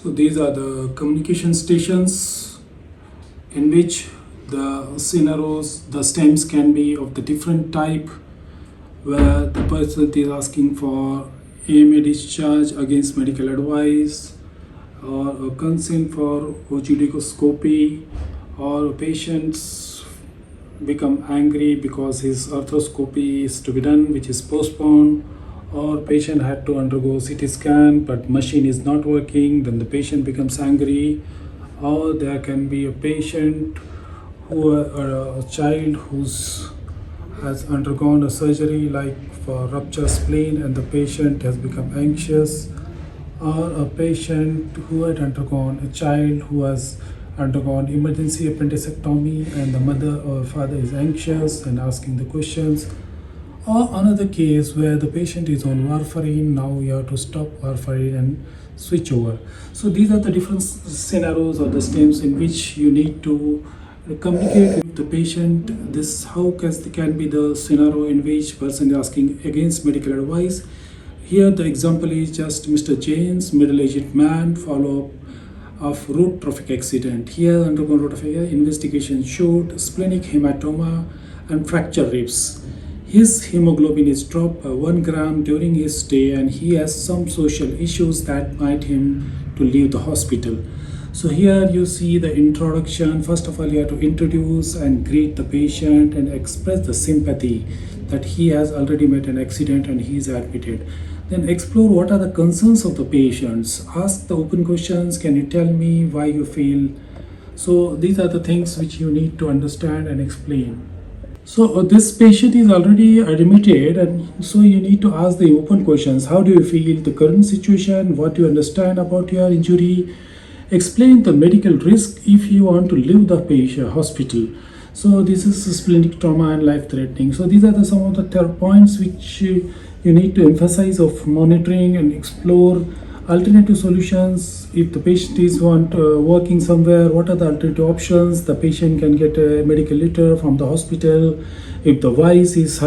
So these are the communication stations in which the scenarios, the stems can be of the different type, where the person is asking for AMA discharge against medical advice, or a consent for judicoscopy, or patients become angry because his arthroscopy is to be done, which is postponed, or patient had to undergo CT scan but machine is not working, then the patient becomes angry. Or there can be a patient or a child who's has undergone a surgery like for rupture spleen and the patient has become anxious, or a patient who had undergone a child who has undergone emergency appendectomy and the mother or father is anxious and asking the questions, or another case where the patient is on warfarin, now you have to stop warfarin and switch over. So these are the different scenarios or the steps in which you need to communicate with the patient. This how can be the scenario in which person is asking against medical advice. Here the example is just Mr. James, middle-aged man, follow-up of road traffic accident. Here undergone road traffic investigation showed splenic hematoma and fractured ribs. His hemoglobin is dropped by 1 gram during his stay and he has some social issues that might him to leave the hospital. So here you see the introduction. First of all, you have to introduce and greet the patient and express the sympathy that he has already met an accident and he is admitted. Then explore what are the concerns of the patients. Ask the open questions. Can you tell me why you feel? So these are the things which you need to understand and explain. So this patient is already admitted, and so you need to ask the open questions. How do you feel? The current situation, what you understand about your injury. Explain the medical risk if you want to leave the patient hospital. So this is splenic trauma and life-threatening. So these are some of the points which you need to emphasize of monitoring and explore alternative solutions. If the patient is working somewhere, what are the alternative options? The patient can get a medical letter from the hospital. If the wife is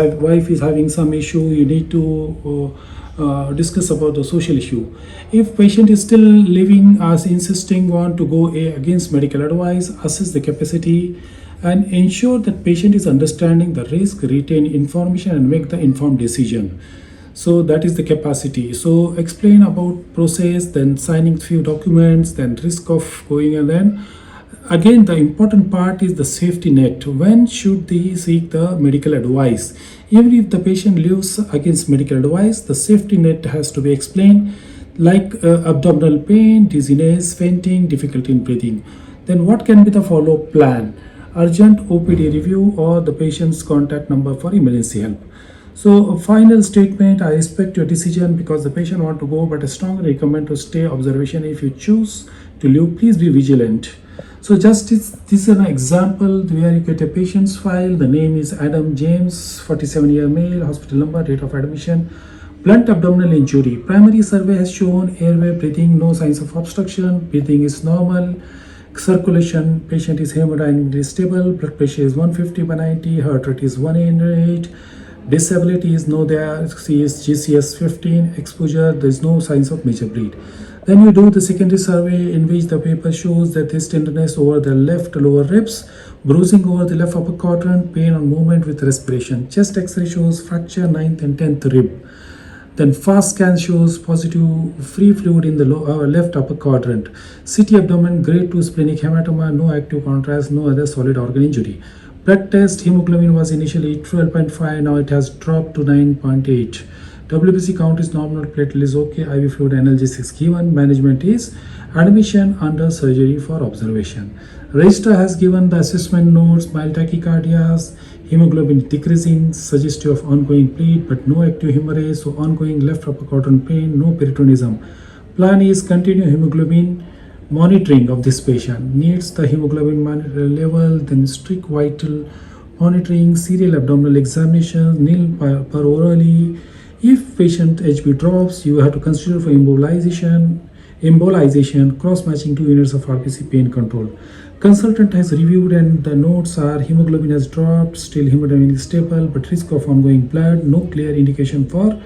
having some issue, you need to discuss about the social issue. If patient is still living as insisting want to go against medical advice, assess the capacity and ensure that patient is understanding the risk, retain information and make the informed decision. So that is the capacity. So explain about process, then signing few documents, then risk of going, and then again the important part is the safety net. When should they seek the medical advice? Even if the patient lives against medical advice, the safety net has to be explained, like abdominal pain, dizziness, fainting, difficulty in breathing. Then what can be the follow-up plan? Urgent OPD review or the patient's contact number for emergency help. So final statement, I respect your decision because the patient want to go, but I strongly recommend to stay observation. If you choose to leave, please be vigilant. So this is an example where you get a patient's file. The name is Adam James, 47-year male, hospital number, date of admission, blunt abdominal injury. Primary survey has shown airway, breathing, no signs of obstruction, breathing is normal, circulation, patient is hemodynamically stable, blood pressure is 150/90, heart rate is 108, disability is no there, GCS 15, exposure, there is no signs of major bleed. Then you do the secondary survey in which the paper shows that there's tenderness over the left lower ribs, bruising over the left upper quadrant, pain on movement with respiration. Chest X-ray shows fracture 9th and 10th rib. Then fast scan shows positive free fluid in the left upper quadrant. CT abdomen, grade 2 splenic hematoma, no active contrast, no other solid organ injury. Blood test, hemoglobin was initially 12.5, now it has dropped to 9.8. WBC count is normal, platelet is okay, IV fluid analgesics given. Management is admission under surgery for observation. Registrar has given the assessment notes, mild tachycardias, hemoglobin decreasing, suggestive of ongoing bleed but no active hemorrhage, so ongoing left upper quadrant pain, no peritonism. Plan is continue hemoglobin monitoring of this patient. Needs the hemoglobin level, then strict vital monitoring, serial abdominal examination, nil per orally. If patient HB drops, you have to consider for embolization, cross-matching 2 units of RPC pain control. Consultant has reviewed and the notes are hemoglobin has dropped, still hemodynamic stable, but risk of ongoing blood, no clear indication for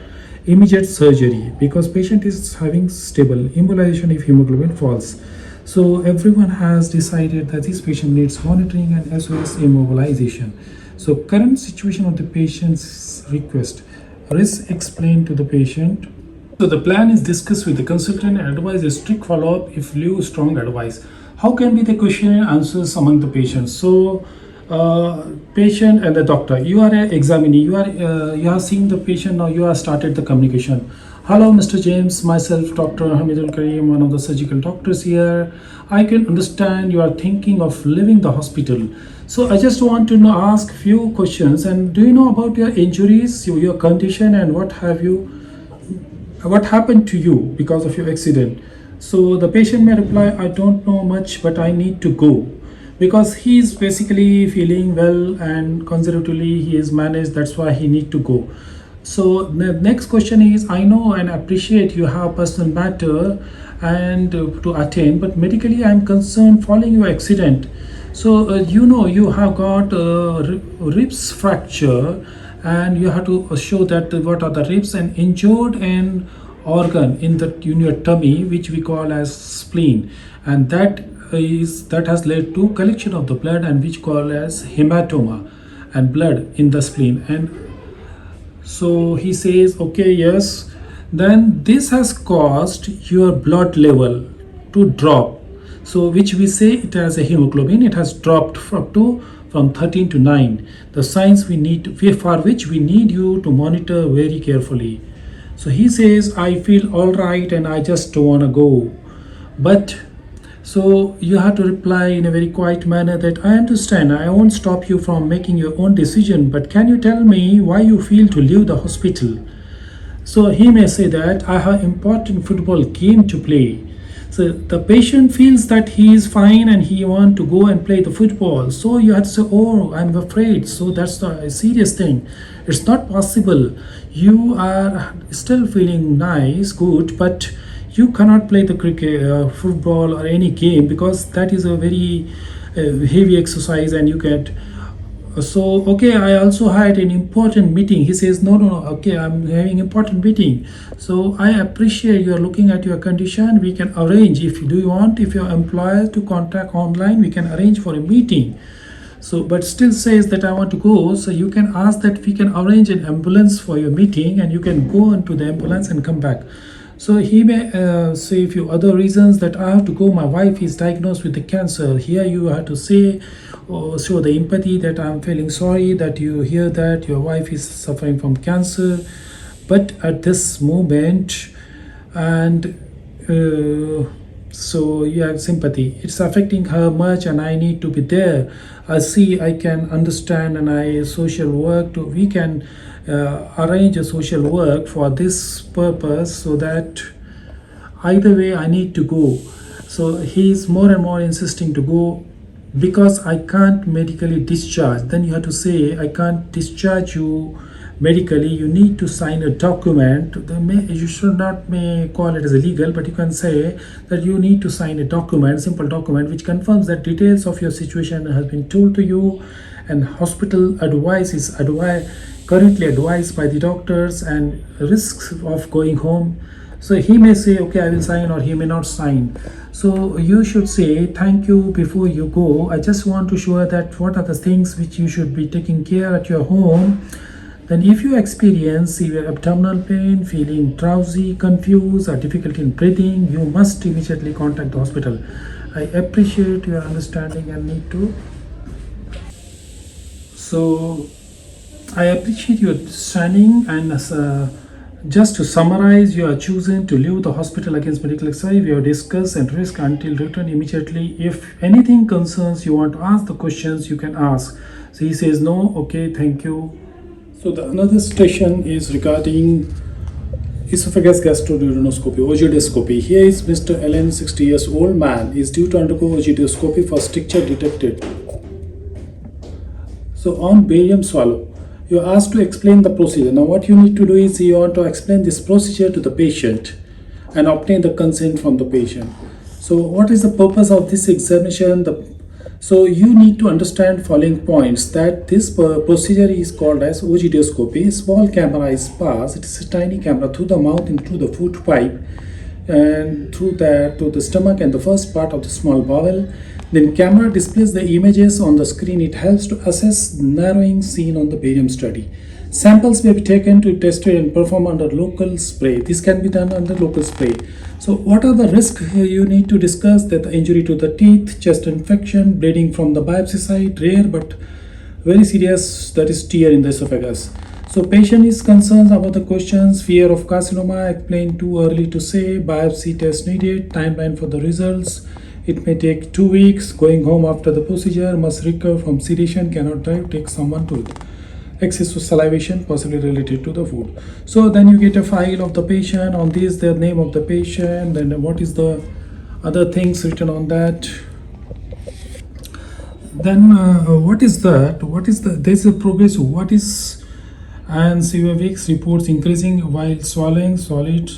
immediate surgery because patient is having stable embolization if hemoglobin falls. So everyone has decided that this patient needs monitoring and as well as immobilization. So current situation of the patient's request, risk explained to the patient. So the plan is discussed with the consultant and advise a strict follow-up if leave strong advice. How can be the question and answers among the patients? So patient and the doctor, you are examining, you are seeing the patient now, you have started the communication. Hello Mr. James, myself Dr. Hamidul Kareem, one of the surgical doctors here. I can understand you are thinking of leaving the hospital. So I just want to ask few questions, and do you know about your injuries, your condition, and what happened to you because of your accident? So the patient may reply, I don't know much, but I need to go, because he is basically feeling well and conservatively he is managed, that's why he need to go. So the next question is, I know and appreciate you have personal matter and to attend, but medically I'm concerned following your accident. So you have got ribs fracture, and you have to show that what are the ribs and injured and organ in your tummy, which we call as spleen, and that has led to collection of the blood, and which call as hematoma and blood in the spleen. And so he says, okay, yes, then this has caused your blood level to drop. So which we say it has a hemoglobin, it has dropped from 13 to 9. The signs for which we need you to monitor very carefully. So he says, I feel all right and I just don't want to go. But so you have to reply in a very quiet manner that I understand, I won't stop you from making your own decision, but can you tell me why you feel to leave the hospital? So he may say that I have important football game to play. So the patient feels that he is fine and he want to go and play the football. So you have to say, oh, I'm afraid. So that's a serious thing. It's not possible. You are still feeling nice, good, but you cannot play the cricket, football or any game, because that is a very heavy exercise and you get. So okay, I also had an important meeting. He says, no, okay, I'm having important meeting. So I appreciate you are looking at your condition. We can arrange, if you want, if your employer to contact online, we can arrange for a meeting. So but still says that I want to go, so you can ask that we can arrange an ambulance for your meeting and you can go into the ambulance and come back. So he may say a few other reasons that I have to go, my wife is diagnosed with the cancer. Here you have to say or show the empathy that I'm feeling sorry that you hear that your wife is suffering from cancer, but at this moment, and so you have sympathy, it's affecting her much and I need to be there. I can understand, and social work we can arrange a social work for this purpose, so that either way I need to go. So he's more and more insisting to go, because I can't medically discharge. Then you have to say, I can't discharge you medically, you need to sign a document. You should not may call it as illegal, but you can say that you need to sign a document, simple document, which confirms that details of your situation has been told to you, and hospital advice is currently advised by the doctors, and risks of going home. So he may say, okay, I will sign, or he may not sign. So you should say, thank you before you go. I just want to show that what are the things which you should be taking care at your home. Then if you experience severe abdominal pain, feeling drowsy, confused, or difficulty in breathing, you must immediately contact the hospital. I appreciate your understanding and need to. So I appreciate your understanding, and just to summarize, you are choosing to leave the hospital against medical exercise. We have discussed and risk until return immediately. If anything concerns you want to ask the questions, you can ask. So he says no, okay, thank you. So the another station is regarding esophagus gastroduodenoscopy, ogiodoscopy. Here is Mr. Allen, 60 years old man, is due to undergo ogiodoscopy for stricture detected. So on barium swallow, you are asked to explain the procedure. Now what you need to do is you want to explain this procedure to the patient and obtain the consent from the patient. So what is the purpose of this examination? So you need to understand following points that this procedure is called as ogidioscopy. Small camera is passed. It is a tiny camera through the mouth and through the food pipe and through that to the stomach and the first part of the small bowel. Then camera displays the images on the screen. It helps to assess narrowing seen on the barium study. Samples may be taken to tested and performed under local spray. This can be done under local spray. So what are the risks you need to discuss? That the injury to the teeth, chest infection, bleeding from the biopsy site, rare but very serious, that is tear in the esophagus. So patient is concerned about the questions, fear of carcinoma, explained too early to say, biopsy test needed, timeline for the results. It may take 2 weeks, going home after the procedure, must recover from sedation, cannot drive, take someone to it. Excess of salivation possibly related to the food. So then you get a file of the patient. On this, the name of the patient, then what is the other things written on that. Then what is that? What is the, there's a progress. What is, and CVX reports increasing while swallowing solid,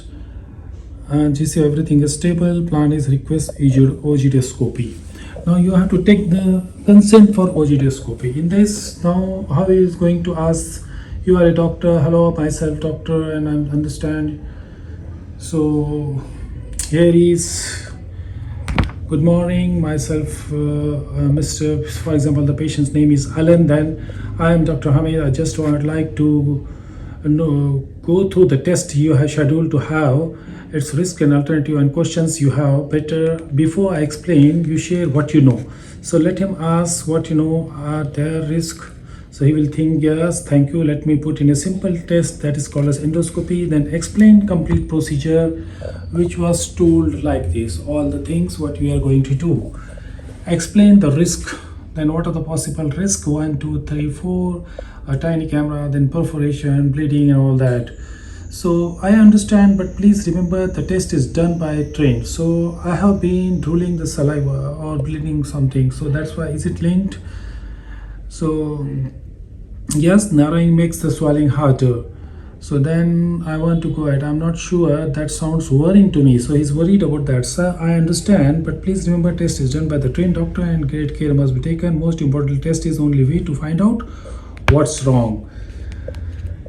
and GC everything is stable. Plan is request ogidioscopy. Now you have to take the consent for ogidioscopy. In this, now how he is going to ask, you are a doctor, hello, myself doctor, and I understand. So here is, good morning, myself, Mr. For example, the patient's name is Alan. Then I am Dr. Hamid. I just would like to go through the test you have scheduled to have, its risk and alternative and questions you have. Better before I explain, you share what you know. So let him ask what you know are their risk. So he will think, yes, thank you, let me put in a simple test that is called as endoscopy. Then explain complete procedure which was told like this, all the things what we are going to do. Explain the risk. Then what are the possible risks? 1, 2, 3, 4, a tiny camera, then perforation, bleeding and all that. So I understand, but please remember the test is done by a trained. So I have been drooling the saliva or bleeding something. So that's why, is it linked? So yes, narrowing makes the swallowing harder. So then I want to go ahead. I'm not sure, that sounds worrying to me. So he's worried about that. Sir, I understand, but please remember test is done by the trained doctor and great care must be taken. Most important, test is only way to find out what's wrong.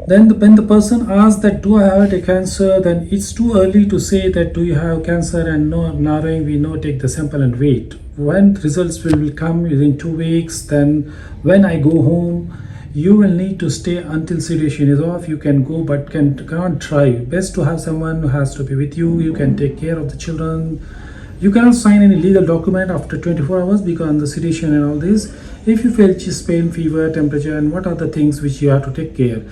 Then when the person asks that do I have a cancer, then it's too early to say that do you have cancer, and no narrowing, we know, take the sample and wait. When results will come within 2 weeks, then when I go home, you will need to stay until sedation is off. You can go but cannot drive. Best to have someone who has to be with you. You can take care of the children. You cannot sign any legal document after 24 hours because of the sedation and all this. If you feel chest pain, fever, temperature, and what are the things which you have to take care.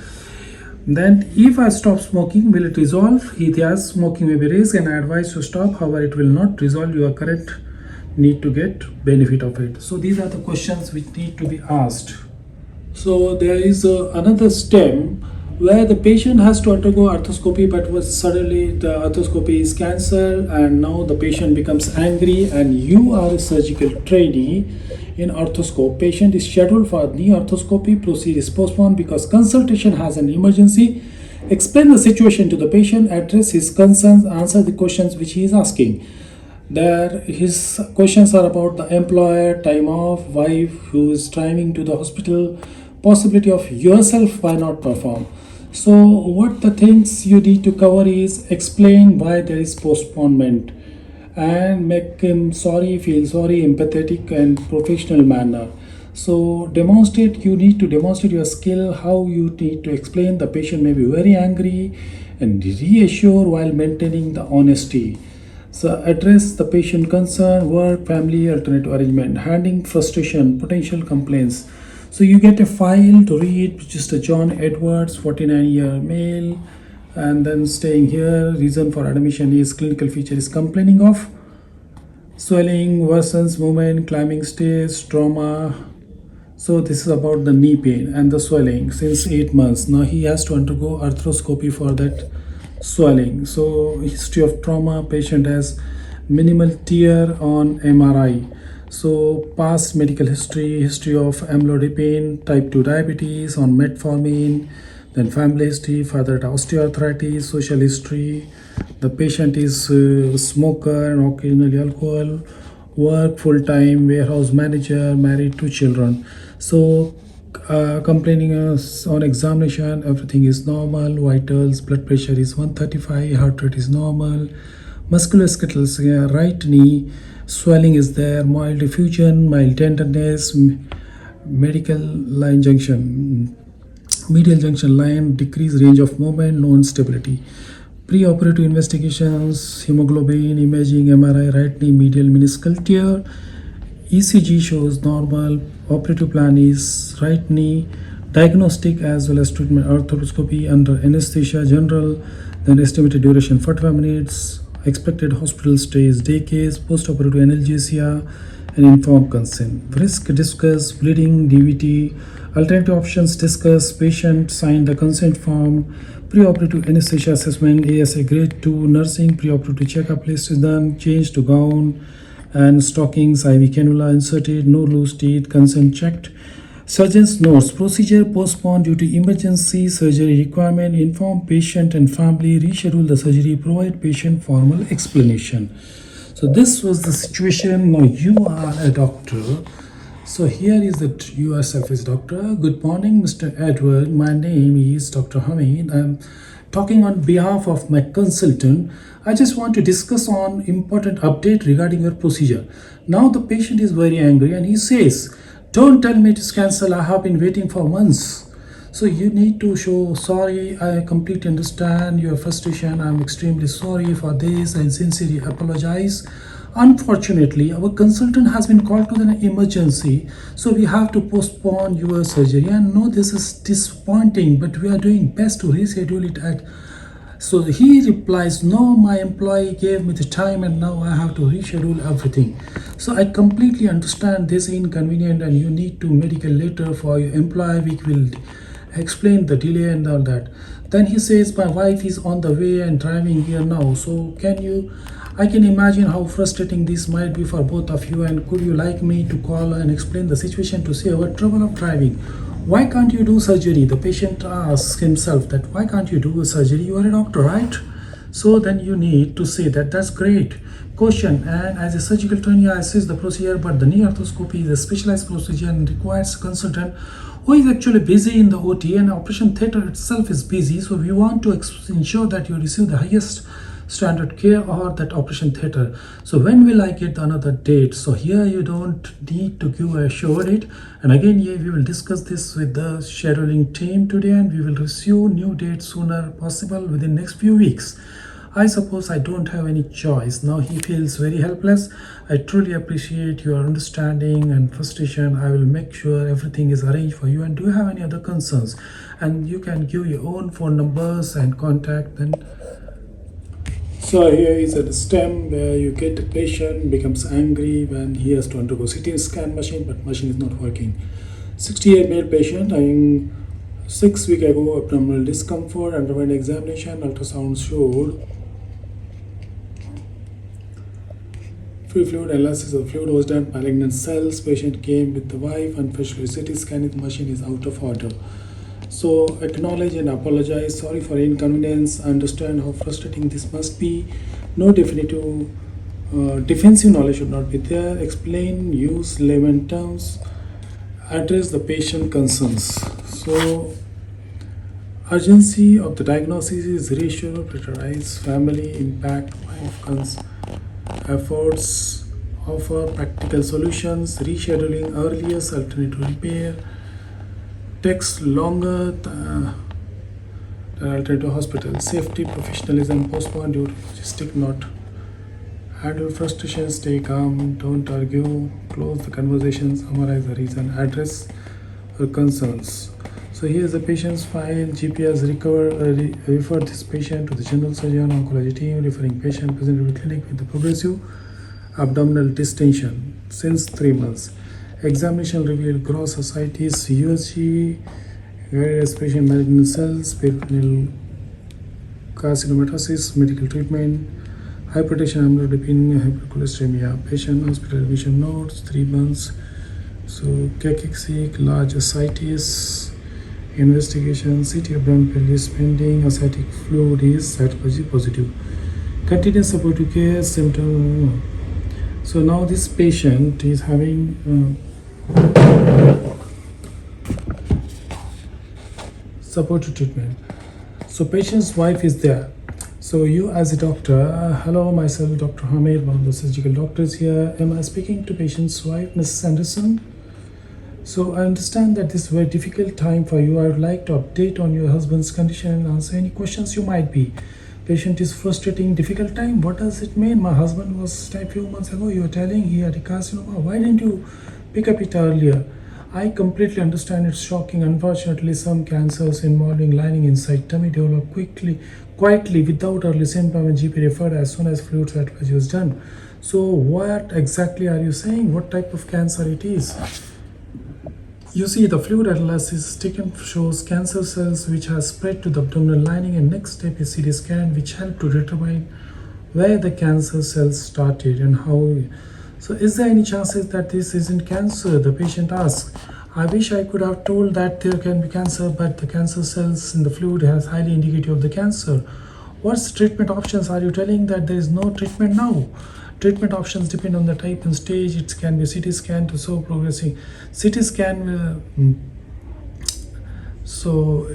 Then if I stop smoking, will it resolve? Yes, smoking may be risk and I advise to stop. However, it will not resolve your current need to get benefit of it. So these are the questions which need to be asked. So there is another stem where the patient has to undergo arthroscopy, but was suddenly the arthroscopy is cancelled and now the patient becomes angry, and you are a surgical trainee in arthroscope. Patient is scheduled for knee arthroscopy, procedure is postponed because consultation has an emergency. Explain the situation to the patient, address his concerns, answer the questions which he is asking. There his questions are about the employer, time off, wife who is driving to the hospital, possibility of yourself why not perform. So what the things you need to cover is explain why there is postponement and make him sorry, feel sorry, empathetic and professional manner. So demonstrate, you need to demonstrate your skill, how you need to explain. The patient may be very angry, and reassure while maintaining the honesty. So address the patient concern, work, family, alternative arrangement, handling frustration, potential complaints. So you get a file to read, which is the John Edwards, 49-year male, and then staying here. Reason for admission is clinical feature is complaining of swelling, worsens movement, climbing stairs, trauma. So this is about the knee pain and the swelling since 8 months. Now he has to undergo arthroscopy for that swelling. So history of trauma, patient has minimal tear on MRI. So past medical history, history of amlodipine, type 2 diabetes, on metformin, then family history, father had osteoarthritis, social history. The patient is a smoker and occasionally alcohol, work full-time, warehouse manager, married, 2 children. So complaining us on examination, everything is normal, vitals, blood pressure is 135, heart rate is normal, musculoskeletal, right knee swelling is there, mild diffusion, mild tenderness, medical line junction, medial junction line, decreased range of movement, no instability. Pre-operative investigations, hemoglobin, imaging, MRI, right knee, medial meniscal tear, ECG shows normal. Operative plan is right knee. Diagnostic as well as treatment arthroscopy under anesthesia general. Then estimated duration 45 minutes. Expected hospital stay is day case. Post-operative analgesia and informed consent. Risk discuss bleeding, DVT. Alternative options discuss. Patient sign the consent form. Preoperative anesthesia assessment, ASA grade 2. Nursing preoperative checkup list is done. Change to gown and stockings, IV cannula inserted, no loose teeth, consent checked. Surgeon's notes, procedure postponed due to emergency surgery requirement, inform patient and family, reschedule the surgery, provide patient formal explanation. So this was the situation. Now you are a doctor. So here is that you yourself is doctor. Good morning, Mr. Edward. My name is Dr. Hamid. I'm talking on behalf of my consultant. I just want to discuss on important update regarding your procedure. Now the patient is very angry and he says, "Don't tell me to cancel. I have been waiting for months." So you need to show sorry. I completely understand your frustration. I'm extremely sorry for this and sincerely apologize. Unfortunately, our consultant has been called to an emergency, so we have to postpone your surgery. And no, this is disappointing, but we are doing best to reschedule it at. So he replies, "No, my employee gave me the time and now I have to reschedule everything." So I completely understand this inconvenient and you need to medical letter for your employee. We will explain the delay and all that. Then he says, "My wife is on the way and driving here now. So I can imagine how frustrating this might be for both of you, and could you like me to call and explain the situation to save our trouble of driving? Why can't you do surgery?" The patient asks himself that, why can't you do a surgery? You are a doctor, right? So then you need to say that that's great. Question, and as a surgical trainee, I assist the procedure, but the knee arthroscopy is a specialized procedure and requires a consultant who is actually busy in the OT, and operation theater itself is busy. So we want to ensure that you receive the highest standard care or that operation theater. So when will I get another date? So here you don't need to give a sure date. And again, yeah, we will discuss this with the scheduling team today, and we will receive new dates sooner possible within next few weeks. I suppose I don't have any choice. Now he feels very helpless. I truly appreciate your understanding and frustration. I will make sure everything is arranged for you. And do you have any other concerns? And you can give your own phone numbers and contact them. So here is a stem where you get the patient becomes angry when he has to undergo CT scan machine, but machine is not working. 68 male patient having 6 weeks ago abdominal discomfort, underwent examination, ultrasound showed free fluid analysis of fluid was done, malignant cells. Patient came with the wife, unfortunately CT scan the machine is out of order. So acknowledge and apologize. Sorry for inconvenience. Understand how frustrating this must be. No definitive defensive knowledge should not be there. Explain, use layman terms. Address the patient concerns. So urgency of the diagnosis is reassured, prioritize family impact, wife efforts, offer practical solutions, rescheduling earliest alternative repair, takes longer than alternative hospital, safety, professionalism, postpone due to logistic not. Handle frustration, stay calm, don't argue, close the conversation, summarize the reason, address her concerns. So here's the patient's file. GP has referred this patient to the general surgeon oncology team, referring patient presented to the clinic with the progressive abdominal distension since 3 months. Examination revealed gross ascites, USG, various patient malignant cells, peritoneal carcinomatosis, medical treatment, hypertension, amlodipine, hypercholesteremia. Patient hospital admission notes, 3 months. So cachexic, large ascites, investigation, CT abdominal pelvis pending, ascitic fluid is cytology positive. Continuous supportive care, symptom So now this patient is having supportive treatment. So patient's wife is there. So you as a doctor, hello, myself, Dr. Hamid, one of the surgical doctors here. Am I speaking to patient's wife, Mrs. Anderson? So I understand that this is a very difficult time for you. I would like to update on your husband's condition and answer any questions you might be. Patient is frustrating, difficult time. What does it mean? My husband was a few months ago. You were telling he had a carcinoma. Why didn't you pick up it earlier? I completely understand it's shocking. Unfortunately, some cancers involving lining inside tummy develop quietly without early symptom and GP referred as soon as fluid cytometry was done. So what exactly are you saying? What type of cancer it is? You see, the fluid analysis taken shows cancer cells which has spread to the abdominal lining, and next step is CT scan which help to determine where the cancer cells started and how. So is there any chances that this isn't cancer? The patient asks. I wish I could have told that there can be cancer, but the cancer cells in the fluid has highly indicative of the cancer. What's the treatment options? Are you telling that there is no treatment now? Treatment options depend on the type and stage. It can be CT scan to slow progressing. CT scan so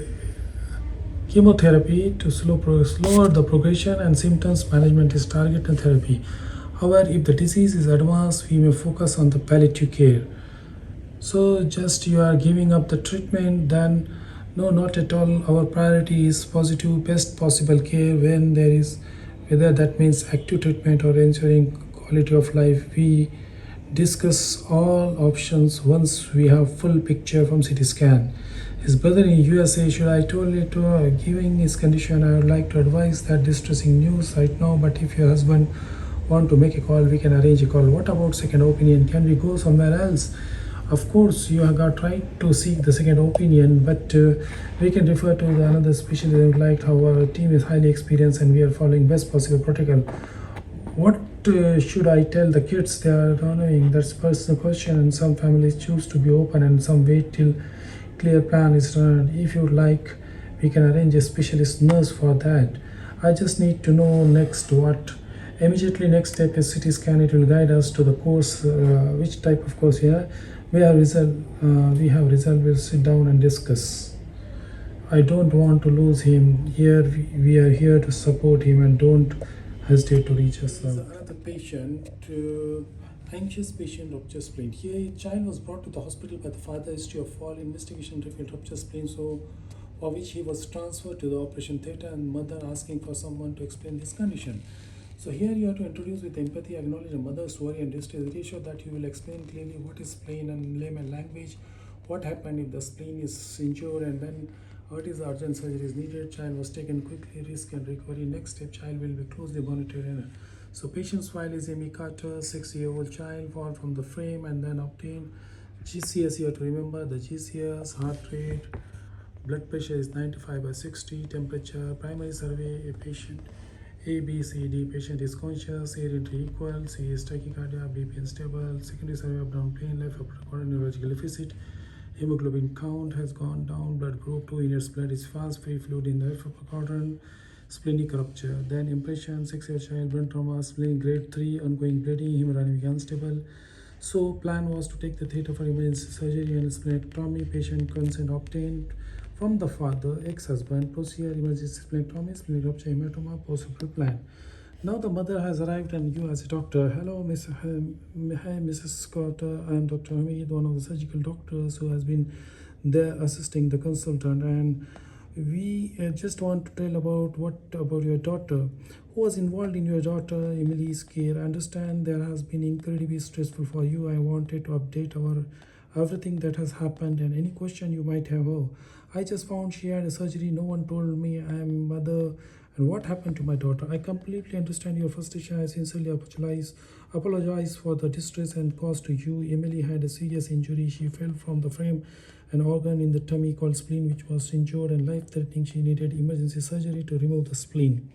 chemotherapy to slower the progression and symptoms management is targeted therapy. However, if the disease is advanced, we may focus on the palliative care. So just you are giving up the treatment, then no, not at all. Our priority is positive, best possible care when there is, whether that means active treatment or ensuring quality of life. We discuss all options once we have full picture from CT scan. His brother in USA, should I tell it to giving his condition, I would like to advise that distressing news right now, but if your husband want to make a call, we can arrange a call. What about second opinion? Can we go somewhere else? Of course, you have got right to seek the second opinion, but we can refer to the another specialist. Like how our team is highly experienced and we are following best possible protocol. What should I tell the kids? They are knowing that's personal question, and some families choose to be open and some wait till clear plan is done. If you like, we can arrange a specialist nurse for that. I just need to know next what. Immediately next step is CT scan. It will guide us to the course, which type of course here. We have result. We'll sit down and discuss. I don't want to lose him. Here we are here to support him, and don't hesitate to reach us out. Another patient, anxious patient rupture spleen. Here, a child was brought to the hospital by the father. History of fall, investigation revealed rupture spleen. So, for which he was transferred to the operation theatre, and mother asking for someone to explain this condition. So here you have to introduce with empathy, acknowledge the mother's worry and distress. Reassure that you will explain clearly what is spleen and layman language, what happened if the spleen is injured, and then what is the urgent surgery is needed. Child was taken quickly, risk and recovery. Next step, child will be closely monitored. So patient's file is Amy Carter, 6-year-old child, fall from the frame and then obtain GCS. You have to remember the GCS, heart rate, blood pressure is 95/60, temperature, primary survey, a patient. A, B, C, D, patient is conscious, air entry equal, C is tachycardia, BP unstable, secondary survey of down plane, left upper quadrant neurological deficit, hemoglobin count has gone down, blood group 2 units, blood is fast, free fluid in the left upper quadrant, splenic rupture, then impression, 6-year child, brain trauma, spleen grade 3, ongoing bleeding, hemodynamic unstable. So plan was to take the theatre for emergency surgery and splenectomy, patient consent obtained from the father, ex-husband, procedure, emergency splenectomy, splenic rupture, hematoma, post-operative plan. Now the mother has arrived and you as a doctor. Hello, Mrs. Scott. I am Dr. Hamid, one of the surgical doctors who has been there assisting the consultant, and we just want to tell about your daughter. Who was involved in your daughter Emily's care? I understand there has been incredibly stressful for you. I wanted to update our everything that has happened and any question you might have. Oh, I just found she had a surgery. No one told me. I am mother. And what happened to my daughter? I completely understand your frustration. I sincerely apologize for the distress and caused to you. Emily had a serious injury. She fell from the frame. An organ in the tummy called spleen which was injured and life-threatening. She needed emergency surgery to remove the spleen.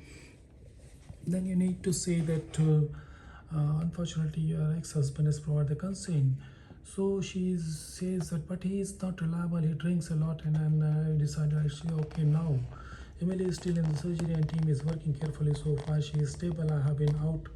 Then you need to say that unfortunately your ex-husband has provided the consent. So she says that, but he is not reliable, he drinks a lot, and then I decided I say, okay, now Emily is still in the surgery and team is working carefully so far. She is stable. I have been out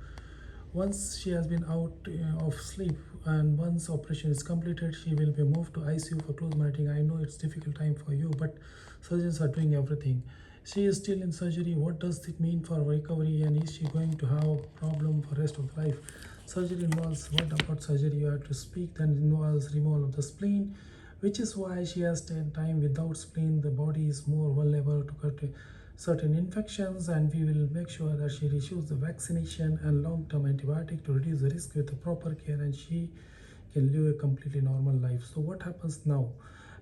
Once she has been out of sleep and once operation is completed, she will be moved to ICU for close monitoring. I know it's difficult time for you, but surgeons are doing everything. She is still in surgery. What does it mean for recovery, and is she going to have a problem for rest of life? Surgery involves, what about surgery? You have to speak, then involves removal of the spleen, which is why she has time without spleen. The body is more vulnerable to certain infections, and we will make sure that she receives the vaccination and long-term antibiotic to reduce the risk with the proper care, and she can live a completely normal life. So what happens now?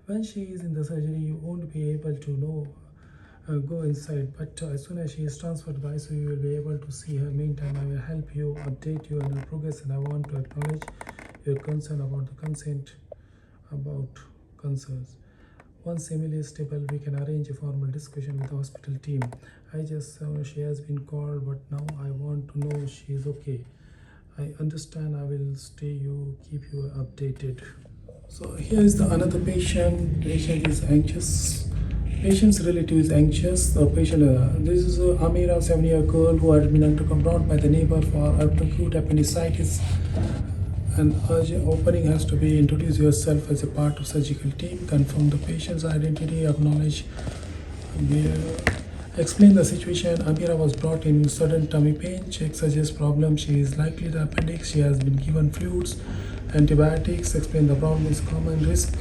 When she is in the surgery, you won't be able to know go inside, but as soon as she is transferred by ICU, you will be able to see her. Meantime, I will help you, update you on her progress, and I want to acknowledge your concern about the consent about concerns. Once Emily is stable, we can arrange a formal discussion with the hospital team. I just she has been called, but now I want to know she is okay. I understand. I will keep you updated. So here is the another patient. Patient is anxious. Patient's relative is anxious. The patient, this is Amira, 7-year girl who had been brought by the neighbor for acute appendicitis. An urgent opening has to be introduce yourself as a part of surgical team, confirm the patient's identity, acknowledge, explain the situation. Amira was brought in sudden tummy pain. Check suggests problem. She is likely the appendix. She has been given fluids, antibiotics. Explain the problem is common risk.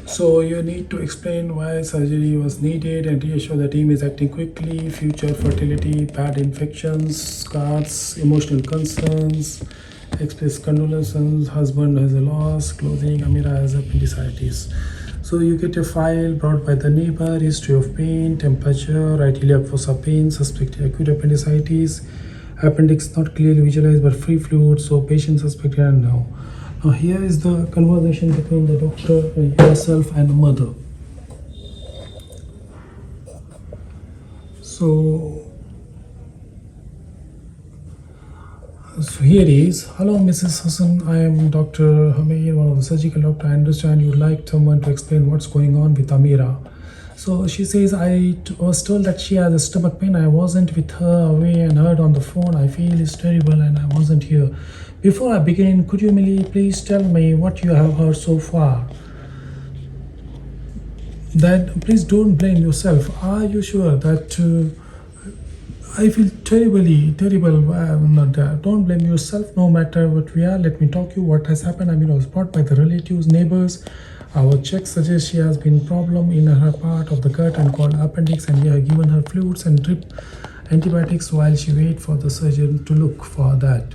So you need to explain why surgery was needed and reassure the team is acting quickly. Future fertility, bad infections, scars, emotional concerns, express condolences, husband has a loss, closing, Amira has appendicitis. So you get a file brought by the neighbor, history of pain, temperature, right iliac fossa pain, suspected acute appendicitis, appendix not clearly visualized but free fluid, so patient suspected and now. Now here is the conversation between the doctor, yourself and the mother. So here is, hello Mrs. Hassan, I am Dr. Hamir, one of the surgical doctor. I understand you would like someone to explain what's going on with Amira. So she says, I was told that she has a stomach pain. I wasn't with her away and heard on the phone. I feel it's terrible and I wasn't here. Before I begin, could you please tell me what you have heard so far? That please don't blame yourself. Are you sure that I feel terrible? I'm not there. Don't blame yourself. No matter what we are, let me talk you what has happened. I was brought by the relatives, neighbors. Our check suggests she has been problem in her part of the gut and called appendix, and we have given her fluids and drip antibiotics while she wait for the surgeon to look for that.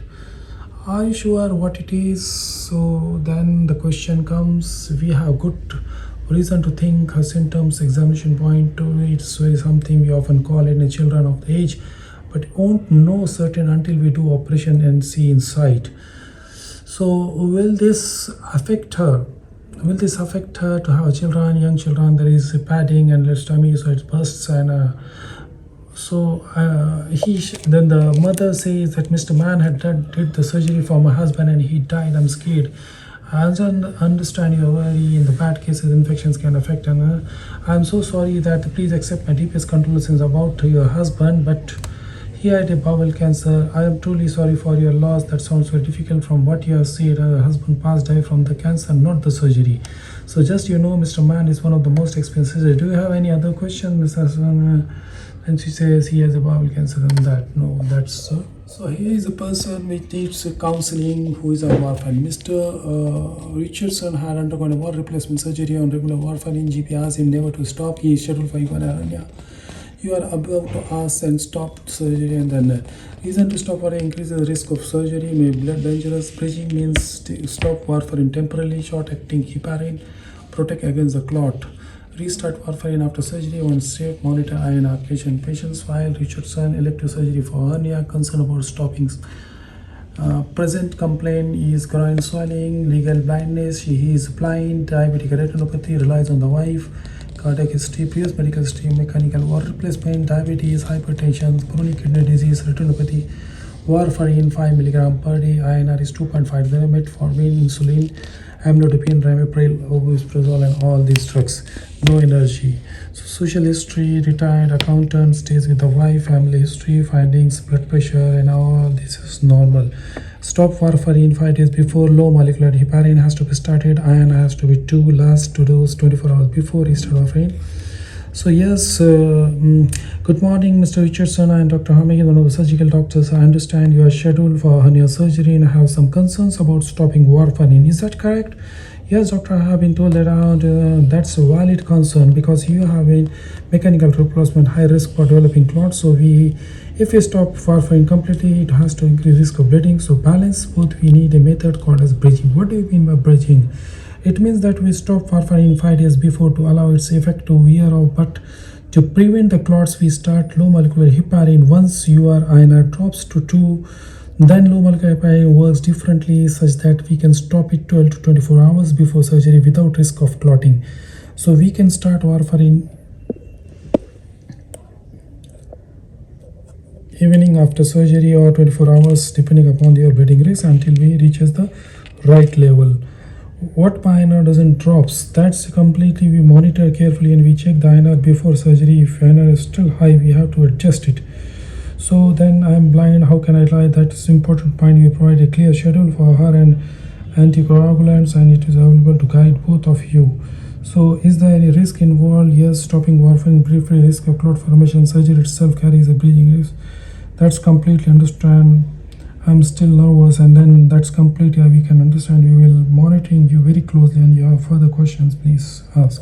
Are you sure what it is? So then the question comes, we have good reason to think her symptoms, examination point to it's something we often call in children of the age, but won't know certain until we do operation and see inside. So will this affect her? Will this affect her to have children, young children? There is padding and tummy, so it bursts and then the mother says that Mr. Man did the surgery for my husband and he died. I'm scared. I understand your worry. In the bad cases, infections can affect, and I'm so sorry that please accept my deepest condolences about your husband, but he had a bowel cancer. I am truly sorry for your loss. That sounds very difficult from what you have said. Her husband passed away from the cancer, not the surgery. So just Mr. Man is one of the most expensive. Do you have any other questions, Mrs. And she says he has a bowel cancer and that. No, that's so. So here is a person which needs counseling who is on warfarin. Mr. Richardson had undergone a wall replacement surgery on regular warfarin. GP asked him never to stop. He is scheduled for hernia. You are about to ask and stop surgery, and then reason to stop warfarin increases the risk of surgery, may be blood dangerous. Bridging means stop warfarin temporarily. Short-acting heparin protect against the clot. Restart warfarin after surgery. One step, monitor INR patient. Patient's file, Richardson, elective surgery for hernia, concern about stopping. Present complaint is groin swelling, legal blindness, he is blind, diabetic retinopathy, relies on the wife, cardiac history, previous medical history, mechanical wall replacement, diabetes, hypertension, chronic kidney disease, retinopathy, warfarin 5 mg per day, INR is 2.5, metformin, insulin, amlodipine, ramipril, omeprazole, and all these drugs. No energy. So social history, retired accountant, stays with the wife, family history, findings, blood pressure, and all this is normal. Stop warfarin 5 days before. Low molecular heparin has to be started. Iron has to be 2. Last to dose 24 hours before he start warfarin. So yes, good morning, Mr. Richardson. I am Dr. Hamid, one of the surgical doctors. I understand you are scheduled for hernia surgery and have some concerns about stopping warfarin. Is that correct? Yes, doctor, I have been told that that's a valid concern because you have a mechanical replacement, high risk for developing clots. So if we stop warfarin completely, it has to increase risk of bleeding. So balance both. We need a method called as bridging. What do you mean by bridging? It means that we stop warfarin 5 days before to allow its effect to wear off, but to prevent the clots, we start low molecular heparin. Once your INR drops to 2, then low molecular heparin works differently such that we can stop it 12 to 24 hours before surgery without risk of clotting. So we can start warfarin evening after surgery or 24 hours depending upon your bleeding risk until we reaches the right level. What INR doesn't drops, that's completely we monitor carefully and we check the INR before surgery. If INR is still high, we have to adjust it. So then I am blind, how can I lie? That is important point. We provide a clear schedule for her and anticoagulants, and it is available to guide both of you. So is there any risk involved? Yes, stopping warfarin briefly risk of clot formation. Surgery itself carries a bleeding risk. That's completely understand. I'm still nervous, and then that's completely we can understand. We will monitoring you very closely, and you have further questions, please ask.